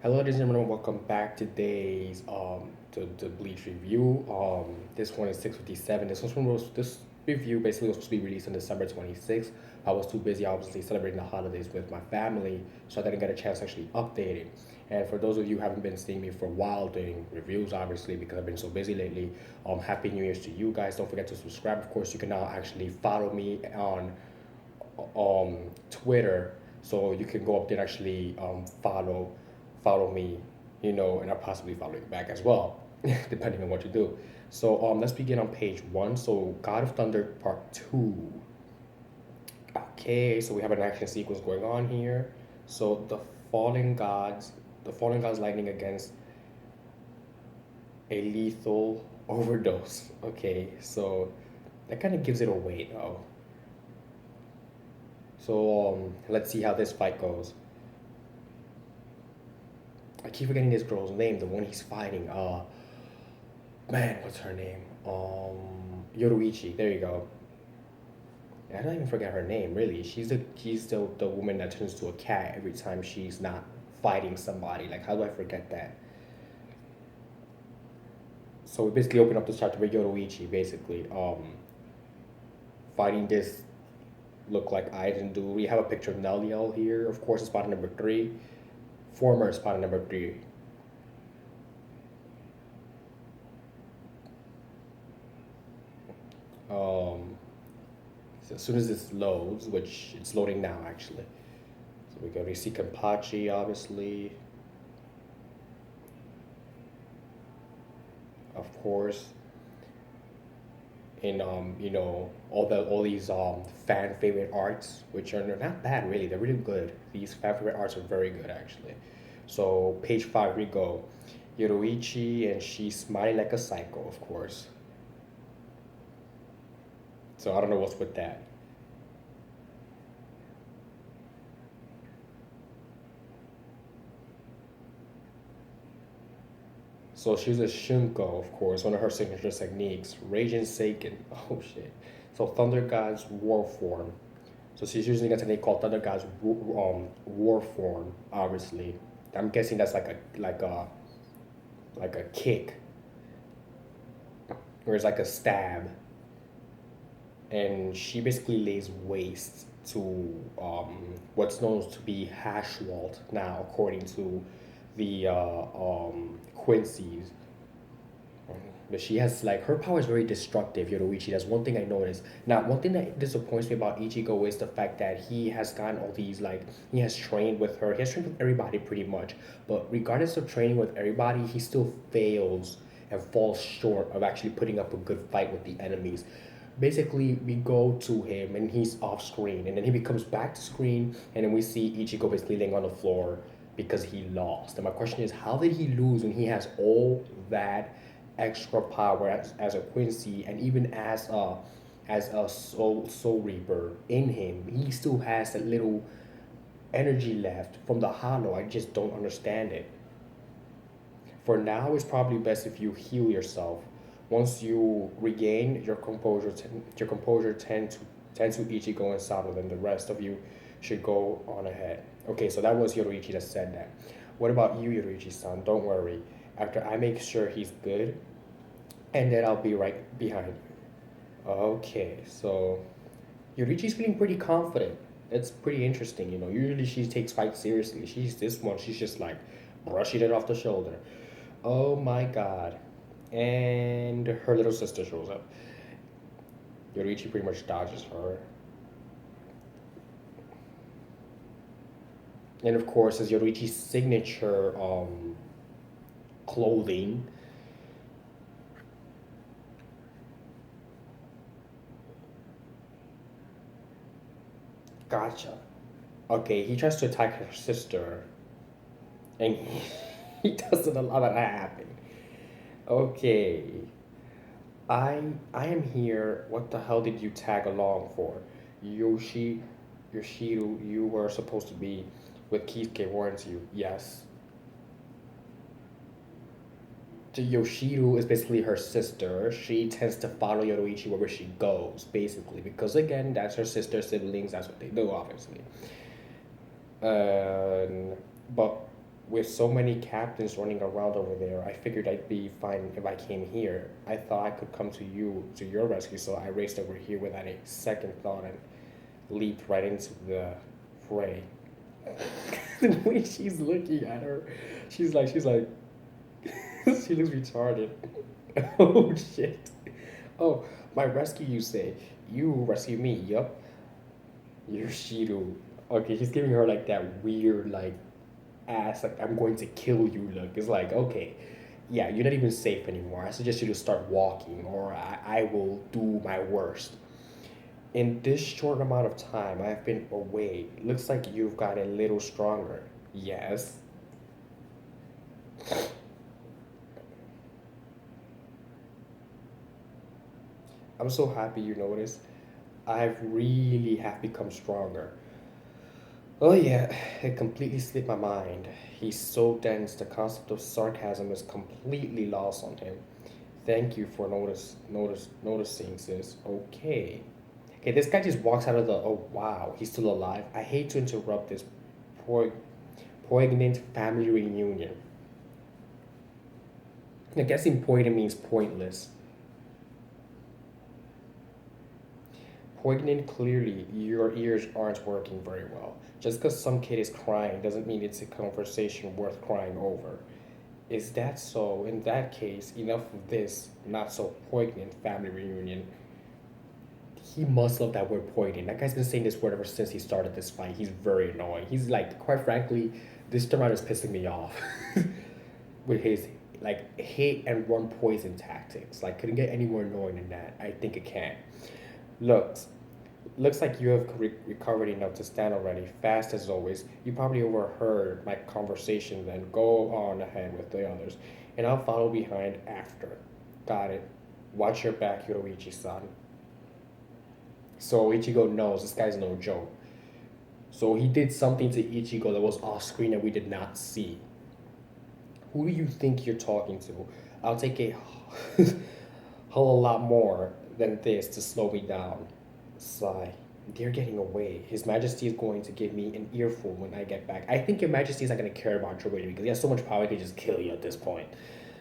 Hello, ladies and gentlemen. Welcome back to today's to Bleach review. This one is 6:57. This review basically was supposed to be released on December 26th. I was too busy, obviously, celebrating the holidays with my family, so I didn't get a chance to actually update it. And for those of you who haven't been seeing me for a while doing reviews, obviously, because I've been so busy lately, Happy New Year's to you guys. Don't forget to subscribe. Of course, you can now actually follow me on Twitter, so you can go up there and actually follow me, and I'll possibly follow you back as well, depending on what you do. So let's begin on page one. So God of Thunder Part Two. Okay, so we have an action sequence going on here. So the fallen gods lightning against a lethal overdose. Okay, so that kind of gives it away though. So let's see how this fight goes. I keep forgetting this girl's name, the one he's fighting. Man, what's her name? Yoruichi. There you go. I don't even forget her name. Really, she's the woman that turns to a cat every time she's not fighting somebody. Like, how do I forget that? So we basically open up this chapter with Yoruichi, basically fighting this look like Aizen do. We have a picture of Neliel here. Of course, it's spot number three. Former spot number three. Um, so as soon as this loads, which it's loading now actually. So we go to see Kenpachi, obviously, of course, in all these fan favorite arts, which are not bad really. They're really good. These fan favorite arts are very good actually. So page five we go. Yoruichi and she's smiling like a psycho, of course. So I don't know what's with that. So she's a Shunko, of course, one of her signature techniques. Raging Seiken. Oh shit. So Thunder God's War Form. So she's using a technique called Thunder God's War Form, obviously. I'm guessing that's like a kick, or it's like a stab. And she basically lays waste to what's known to be Hashwalt now, according to the Quincy's. But she has like her power is very destructive, Yoruichi. That's one thing I noticed. Now, one thing that disappoints me about Ichigo is the fact that he has gotten all these like he has trained with her. He has trained with everybody pretty much. But regardless of training with everybody, he still fails and falls short of actually putting up a good fight with the enemies. Basically, we go to him and he's off screen, and then he comes back to screen, and then we see Ichigo basically laying on the floor because he lost. And my question is, how did he lose when he has all that extra power as a Quincy, and even as a soul reaper in him? He still has that little energy left from the hollow. I just don't understand it. For now, it's probably best if you heal yourself. Once you regain your composure tend to Ichigo and Sado, then the rest of you should go on ahead. Okay, so that was Yoruichi that said that. What about you, Yoruichi-san? Don't worry. After I make sure he's good, and then I'll be right behind you. Okay, so Yoruichi's feeling pretty confident. It's pretty interesting, you know. Usually she takes fights seriously. This one, she's just like brushing it off the shoulder. Oh my god. And her little sister shows up. Yorichi pretty much dodges her. And of course, as Yorichi's signature clothing. Gotcha. Okay, he tries to attack her sister, and he doesn't allow that to happen. Okay, I am here. What the hell did you tag along for? Yoshi, Yoshiru, you were supposed to be with Kisuke, weren't you? Yes. So Yoshiru is basically her sister. She tends to follow Yoruichi wherever she goes, basically, because again, that's her sister, siblings. That's what they do, obviously. But with so many captains running around over there, I figured I'd be fine if I came here. I thought I could come to you, to your rescue, so I raced over here without a second thought and leaped right into the fray. The way she's looking at her, she's like, she looks retarded. Oh shit. Oh, my rescue, you say? You rescue me, yup. You're Shiru. Okay, she's giving her like that weird, like, ass, like, I'm going to kill you look. It's like, okay, yeah, you're not even safe anymore. I suggest you to start walking, or I will do my worst. In this short amount of time I've been away, looks like you've got a little stronger. Yes. I'm so happy you noticed. I've really have become stronger. Oh yeah, it completely slipped my mind. He's so dense, the concept of sarcasm is completely lost on him. Thank you for noticing, sis. Okay. Okay, this guy just walks out of the. Oh wow, he's still alive. I hate to interrupt this poig- poignant family reunion. I guess poignant means pointless. Poignant, clearly, your ears aren't working very well. Just because some kid is crying doesn't mean it's a conversation worth crying over. Is that so? In that case, enough of this not so poignant family reunion. He must love that word poignant. That guy's been saying this word ever since he started this fight. He's very annoying. He's like, quite frankly, this tournament is pissing me off with his like hate and run poison tactics. Like, couldn't get any more annoying than that. I think it can. Looks, looks like you have recovered enough to stand already. Fast as always. You probably overheard my conversation. Then go on ahead with the others, and I'll follow behind after. Got it. Watch your back, Yoruichi-san. So Ichigo knows this guy's no joke. So he did something to Ichigo that was off screen that we did not see. Who do you think you're talking to? I'll take a whole lot more than this to slow me down. Sigh. They're getting away. His Majesty is going to give me an earful when I get back. I think your Majesty is not going to care about Tribute because he has so much power he can just kill you at this point.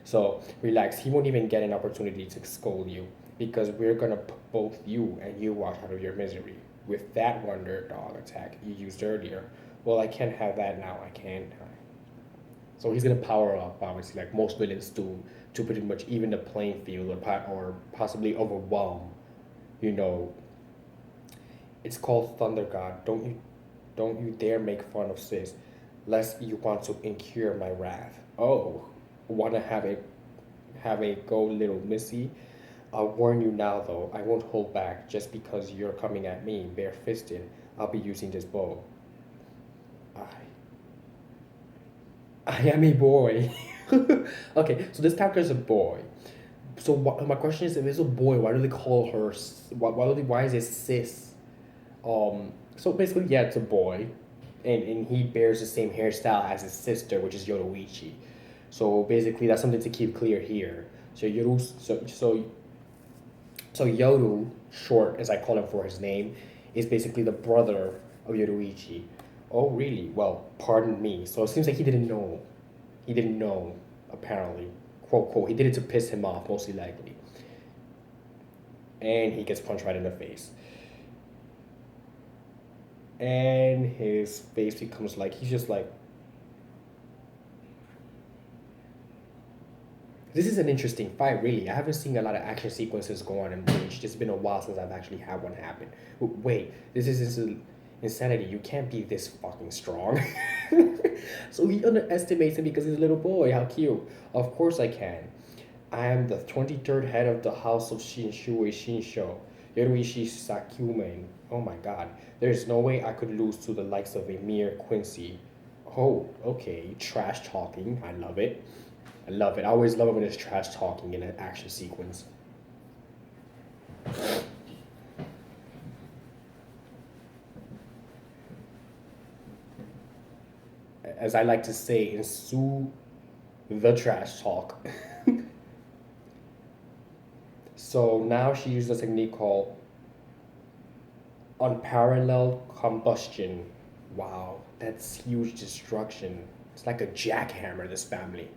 So relax. He won't even get an opportunity to scold you because we're going to put both you and you walk out of your misery with that wonder dog attack you used earlier. Well, I can't have that now. I can't. So he's gonna power up, obviously, like most villains do, to pretty much even the playing field or possibly overwhelm. You know, it's called Thunder God. Don't you dare make fun of sis, lest you want to incur my wrath. Oh, wanna have a go, little missy? I'll warn you now, though. I won't hold back just because you're coming at me bare-fisted. I'll be using this bow. I I am a boy. Okay, so this character is a boy. So my question is, if it's a boy, why do they call her? Why is it sis? So basically, yeah, it's a boy, and he bears the same hairstyle as his sister, which is Yoruichi. So basically, that's something to keep clear here. So Yoru, short as I call him for his name, is basically the brother of Yoruichi. Oh, really? Well, pardon me. So it seems like he didn't know. He didn't know, apparently. Quote, quote. He did it to piss him off, mostly likely. And he gets punched right in the face. And his face becomes like, he's just like, this is an interesting fight, really. I haven't seen a lot of action sequences go on in Bleach. It's been a while since I've actually had one happen. Wait, this is insanity. You can't be this fucking strong. So he underestimates him because he's a little boy. How cute. Of course I can. I am the 23rd head of the House of Shinshui Shinsho, Yoruishi Sakumen. Oh my god. There's no way I could lose to the likes of a mere Quincy. Oh, okay. Trash talking. I love it. I love it. I always love it when there's trash talking in an action sequence. As I like to say, ensue the trash talk. So now she uses a technique called unparalleled combustion. Wow, that's huge destruction. It's like a jackhammer, this family.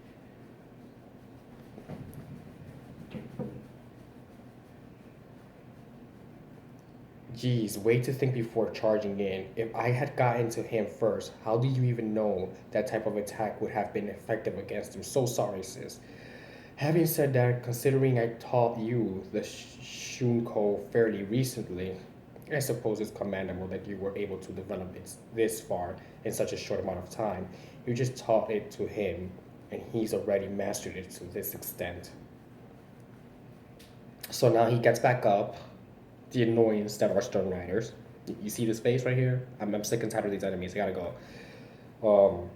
Geez, way to think before charging in. If I had gotten to him first, how do you even know that type of attack would have been effective against him? So sorry, sis. Having said that, considering I taught you the Shunko fairly recently, I suppose it's commendable that you were able to develop it this far in such a short amount of time. You just taught it to him, and he's already mastered it to this extent. So now he gets back up, the annoyance that are Stone Riders. You see this face right here? I'm sick and tired of these enemies. I gotta go. Um,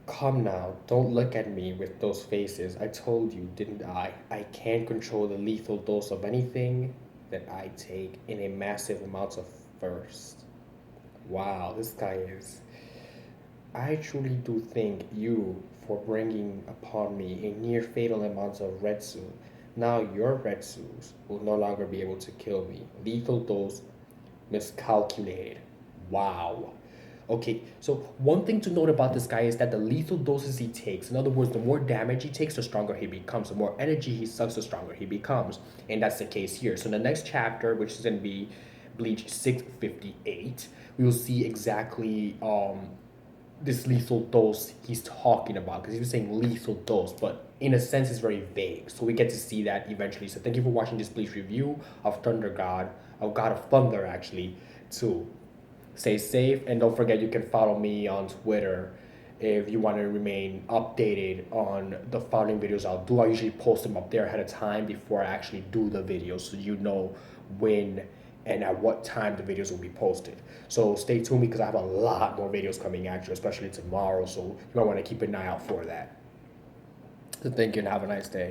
Come now, don't look at me with those faces. I told you, didn't I? I can't control the lethal dose of anything that I take in a massive amount of first. Wow, this guy is. I truly do thank you for bringing upon me a near fatal amount of Retsu. Now your Retsus will no longer be able to kill me. Lethal dose miscalculated. Wow. Okay, so one thing to note about this guy is that the lethal doses he takes, in other words, the more damage he takes, the stronger he becomes. The more energy he sucks, the stronger he becomes. And that's the case here. So in the next chapter, which is going to be Bleach 658, we will see exactly this lethal dose he's talking about, because he was saying lethal dose, but in a sense it's very vague. So we get to see that eventually. So thank you for watching this Bleach review of Thunder God, of God of Thunder actually, too. Stay safe, and don't forget you can follow me on Twitter if you want to remain updated on the following videos I'll do. I usually post them up there ahead of time before I actually do the videos, so you know when and at what time the videos will be posted. So stay tuned because I have a lot more videos coming at you, especially tomorrow, so you might want to keep an eye out for that. So thank you and have a nice day.